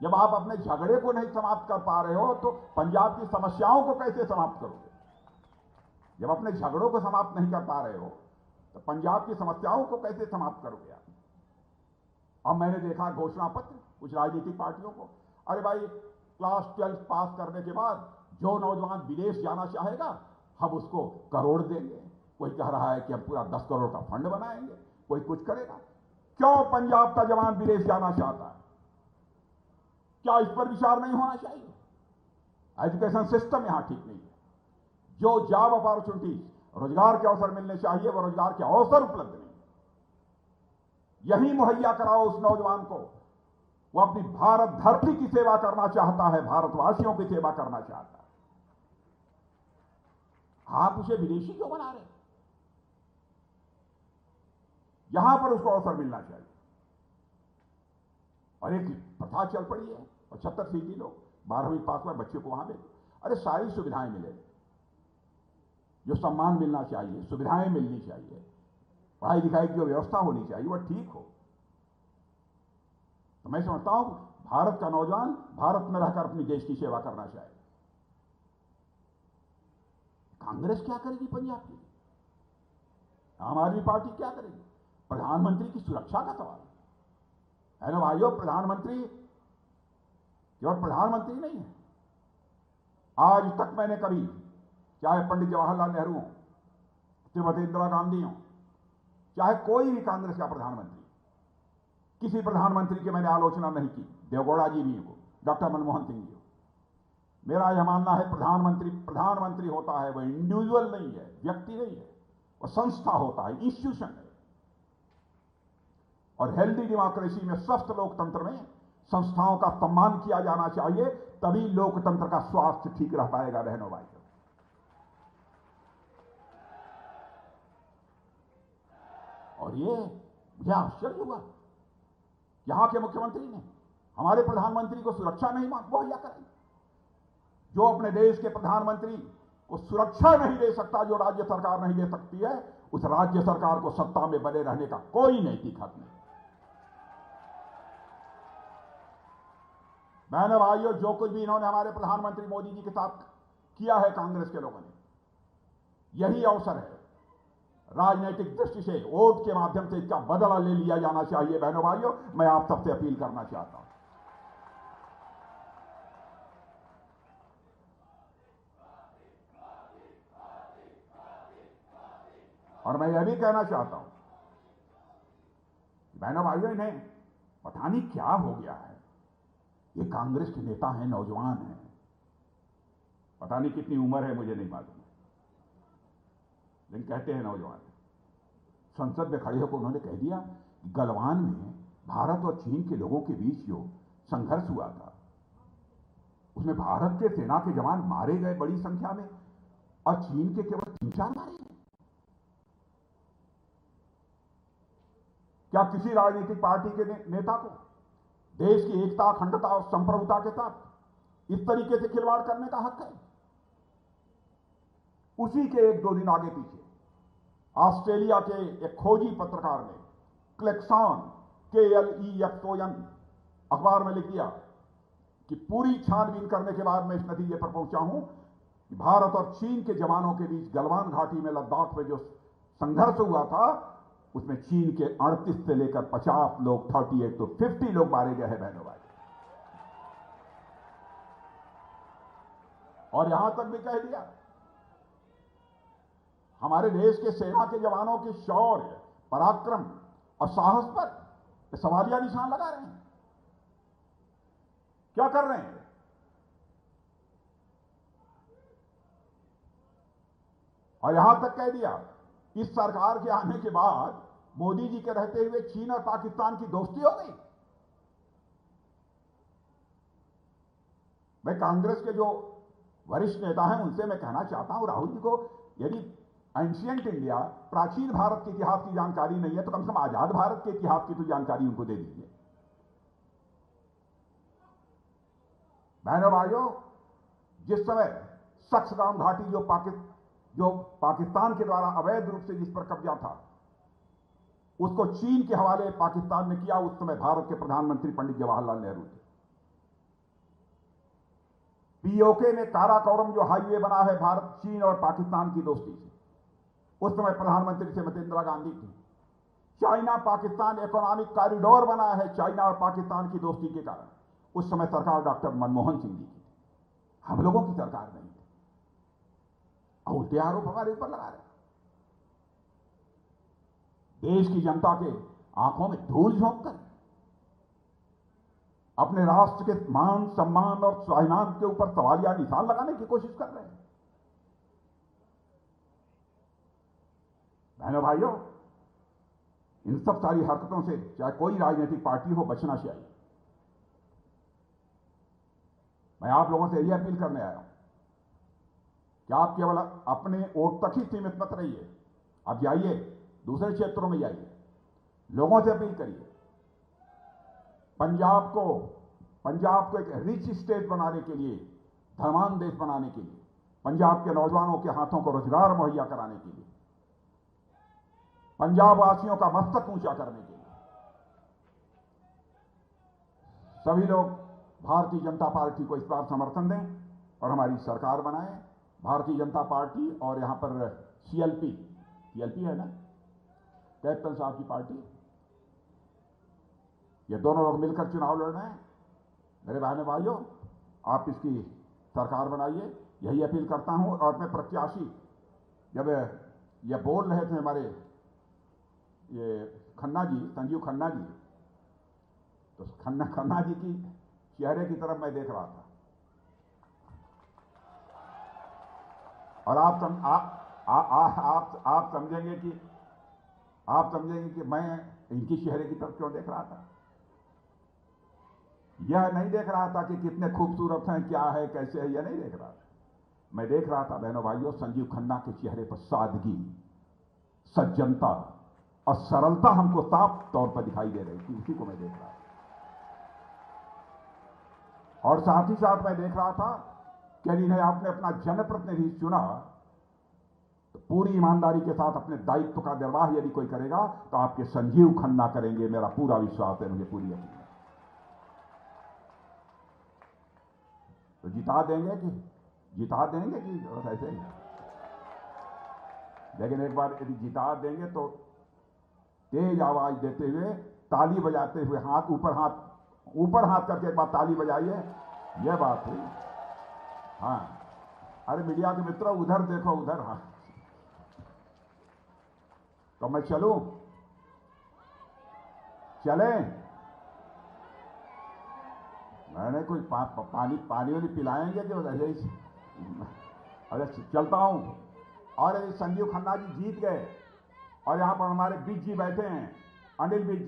जब आप अपने झगड़े को नहीं समाप्त कर पा रहे हो तो पंजाब की समस्याओं को कैसे समाप्त करोगे? जब अपने झगड़ों को समाप्त नहीं कर पा रहे हो तो पंजाब की समस्याओं को कैसे समाप्त करोगे आप? अब मैंने देखा घोषणा पत्र कुछ राजनीतिक पार्टियों को, अरे भाई क्लास 12 पास करने के बाद जो नौजवान विदेश जाना चाहेगा हम उसको करोड़ देंगे। कोई कह रहा है कि हम पूरा 10 करोड़ का फंड बनाएंगे, कोई कुछ करेगा। क्यों पंजाब का जवान विदेश जाना चाहता है? क्या इस पर विचार नहीं होना चाहिए? एजुकेशन सिस्टम यहां ठीक नहीं है। जो जॉब अपॉर्चुनिटी, रोजगार के अवसर मिलने चाहिए वो रोजगार के अवसर उपलब्ध नहीं। यही मुहैया कराओ उस नौजवान को, वो अपनी भारत धरती की सेवा करना चाहता है, भारतवासियों की सेवा करना चाहता है। आप उसे विदेशी क्यों बना रहे? यहां पर उसको अवसर मिलना चाहिए। और एक प्रथा चल पड़ी है, 75% लोग 12वीं पास हुए बच्चे को वहां भेजो। अरे सारी सुविधाएं मिले, जो सम्मान मिलना चाहिए, सुविधाएं मिलनी चाहिए, पढ़ाई लिखाई की जो व्यवस्था होनी चाहिए वह ठीक हो। तो मैं समझता हूं भारत का नौजवान भारत में रहकर अपनी देश की सेवा करना चाहिए। कांग्रेस क्या करेगी पंजाब की? आम आदमी पार्टी क्या करेगी? प्रधानमंत्री की सुरक्षा का सवाल है ना भाइयों। प्रधानमंत्री केवल प्रधानमंत्री नहीं है। आज तक मैंने कभी, चाहे पंडित जवाहरलाल नेहरू हो, श्रीमती इंदिरा गांधी हो, चाहे कोई भी कांग्रेस का प्रधानमंत्री, किसी प्रधानमंत्री की मैंने आलोचना नहीं की। देवगौड़ा जी भी हो, डॉक्टर मनमोहन सिंह जी हो, मेरा यह मानना है प्रधानमंत्री होता है, वह इंडिविजुअल नहीं है, व्यक्ति नहीं है, वह संस्था होता है, इंस्टीट्यूशन है। और हेल्दी डेमोक्रेसी में, स्वस्थ लोकतंत्र में संस्थाओं का सम्मान किया जाना चाहिए, तभी लोकतंत्र का स्वास्थ्य ठीक रह पाएगा। बहनों भाइयों, और ये मुझे आश्चर्य हुआ, यहां के मुख्यमंत्री ने हमारे प्रधानमंत्री को सुरक्षा नहीं मुहैया कराई। जो अपने देश के प्रधानमंत्री को सुरक्षा नहीं दे सकता, जो राज्य सरकार नहीं दे सकती है, उस राज्य सरकार को सत्ता में बने रहने का कोई नैतिक हक नहीं। बहनों भाइयों, जो कुछ भी इन्होंने हमारे प्रधानमंत्री मोदी जी के साथ किया है कांग्रेस के लोगों ने, यही अवसर है, राजनीतिक दृष्टि से वोट के माध्यम से इसका बदला ले लिया जाना चाहिए। बहनों भाइयों, मैं आप सबसे अपील करना चाहता हूं। और मैं यह भी कहना चाहता हूं, बहनों भाइयों, इन्हें पता नहीं क्या हो गया है। ये कांग्रेस के नेता हैं, नौजवान हैं, पता नहीं कितनी उम्र है मुझे नहीं मालूम, लेकिन कहते हैं नौजवान। संसद में खड़े होकर उन्होंने कह दिया कि गलवान में भारत और चीन के लोगों के बीच जो संघर्ष हुआ था, उसमें भारत के सेना के जवान मारे गए बड़ी संख्या में, और चीन के केवल 3-4 मारे गए। क्या किसी राजनीतिक पार्टी के नेता को देश की एकता, अखंडता और संप्रभुता के साथ इस तरीके से खिलवाड़ करने का हक है? उसी के 1-2 दिन आगे पीछे ऑस्ट्रेलिया के एक खोजी पत्रकार ने क्लेक्सॉन KLEXON अखबार में लिख दिया कि पूरी छानबीन करने के बाद मैं इस नतीजे पर पहुंचा हूं कि भारत और चीन के जवानों के बीच गलवान घाटी में लद्दाख में जो संघर्ष हुआ था, उसमें चीन के 38 से लेकर 50 लोग, 38 तो 50 लोग मारे गए हैं। बहनों भाई, और यहां तक भी कह दिया, हमारे देश के सेना के जवानों के शौर्य, पराक्रम और साहस पर सवालिया निशान लगा रहे हैं। क्या कर रहे हैं? और यहां तक कह दिया, इस सरकार के आने के बाद मोदी जी के रहते हुए चीन और पाकिस्तान की दोस्ती हो गई। मैं कांग्रेस के जो वरिष्ठ नेता हैं उनसे मैं कहना चाहता हूं, राहुल जी को यदि एंशियंट इंडिया, प्राचीन भारत के इतिहास की जानकारी नहीं है, तो कम से कम आजाद भारत के इतिहास की तो जानकारी उनको दे दीजिए। बहनों भाइयों, जिस समय सक्सगाम घाटी जो पाकिस्तान के द्वारा अवैध रूप से जिस पर कब्जा था, उसको चीन के हवाले पाकिस्तान ने किया, उस समय भारत के प्रधानमंत्री पंडित जवाहरलाल नेहरू थे। POK में काराकोरम जो हाईवे बना है भारत, चीन और पाकिस्तान की दोस्ती से, उस समय प्रधानमंत्री श्रीमती इंदिरा गांधी थी। चाइना पाकिस्तान इकोनॉमिक कॉरिडोर बना है चाइना और पाकिस्तान की दोस्ती के कारण, उस समय सरकार डॉक्टर मनमोहन सिंह जी की थी, हम लोगों की सरकार नहीं थी। और उल्टे आरोप हमारे ऊपर लगा रहे हैं। देश की जनता के आंखों में धूल झोंककर अपने राष्ट्र के मान, सम्मान और स्वाभिमान के ऊपर सवालिया निशान लगाने की कोशिश कर रहे हैं। बहनों भाइयों, इन सब सारी हरकतों से चाहे कोई राजनीतिक पार्टी हो, बचना चाहिए। मैं आप लोगों से यही अपील करने आया हूं कि आप केवल अपने वोट तक ही सीमित मत रहिए, आप जाइए, दूसरे क्षेत्रों में जाइए, लोगों से अपील करिए। पंजाब को एक रिच स्टेट बनाने के लिए, धनवान देश बनाने के लिए, पंजाब के नौजवानों के हाथों को रोजगार मुहैया कराने के लिए, पंजाब वासियों का मस्तक ऊंचा करने के लिए सभी लोग भारतीय जनता पार्टी को इस बार समर्थन दें और हमारी सरकार बनाएं। भारतीय जनता पार्टी और यहां पर CLP है ना, कैप्टन साहब की पार्टी, ये दोनों लोग मिलकर चुनाव लड़ रहे हैं। मेरे बहनों भाइयों, आप इसकी सरकार बनाइए, यही अपील करता हूं। और मैं प्रत्याशी, जब ये बोल रहे थे हमारे ये खन्ना जी, संजीव खन्ना जी, तो खन्ना जी की चेहरे की तरफ मैं देख रहा था। और आप समझेंगे कि मैं इनकी चेहरे की तरफ क्यों देख रहा था। यह नहीं देख रहा था कि कितने खूबसूरत हैं, क्या है, कैसे है, यह नहीं देख रहा था। मैं देख रहा था बहनों भाइयों, संजीव खन्ना के चेहरे पर सादगी, सज्जनता और सरलता हमको साफ तौर पर दिखाई दे रही थी, उसी को मैं देख रहा था। और साथ ही साथ मैं देख रहा था कि यदि इन्हें आपने अपना जनप्रतिनिधि चुना तो पूरी ईमानदारी के साथ अपने दायित्व का निर्वाह यदि कोई करेगा तो आपके संजीव खन्ना करेंगे, मेरा पूरा विश्वास है, मुझे पूरी यकीन है। तो जिता देंगे कि बस ऐसे ही। लेकिन एक बार यदि जिता देंगे तो तेज आवाज देते हुए, ताली बजाते हुए, ऊपर हाथ करके एक बार ताली बजाइए, यह बात हुई। हाँ, अरे मीडिया के मित्रों, उधर देखो, उधर। हाँ, तो मैं चलूं? चलें? मैंने कुछ पानी वाली पिलाएंगे कि ऐसे ही? अरे चलता हूं। और यदि संजीव खन्ना जी जीत गए और यहां पर हमारे बीच जी बैठे हैं, अनिल विज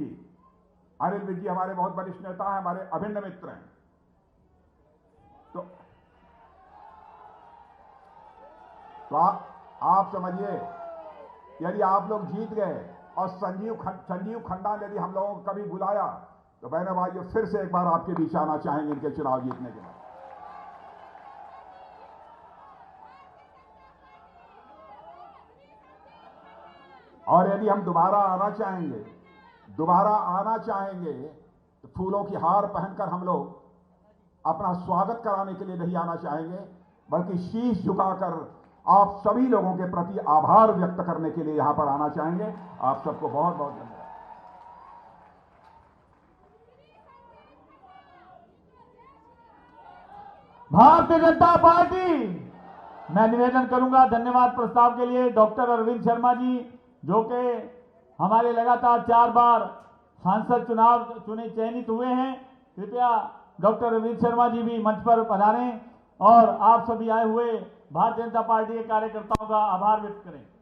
जी हमारे बहुत वरिष्ठ नेता हैं, हमारे अभिन्न मित्र हैं, तो आप समझिए, यदि आप लोग जीत गए और संजीव खन्ना ने यदि हम लोगों को कभी बुलाया तो बहनों भाइयों फिर से एक बार आपके बीच आना चाहेंगे इनके चुनाव जीतने के बाद। और यदि हम दोबारा आना चाहेंगे तो फूलों की हार पहनकर हम लोग अपना स्वागत कराने के लिए नहीं आना चाहेंगे, बल्कि शीश झुकाकर आप सभी लोगों के प्रति आभार व्यक्त करने के लिए यहां पर आना चाहेंगे। आप सबको बहुत बहुत धन्यवाद। भारतीय जनता पार्टी, मैं निवेदन करूंगा धन्यवाद प्रस्ताव के लिए डॉक्टर अरविंद शर्मा जी, जो कि हमारे लगातार 4 बार सांसद चुनाव चयनित हुए हैं। कृपया डॉक्टर अरविंद शर्मा जी भी मंच पर पधारें और आप सभी आए हुए भारतीय जनता पार्टी के कार्यकर्ताओं का आभार व्यक्त करें।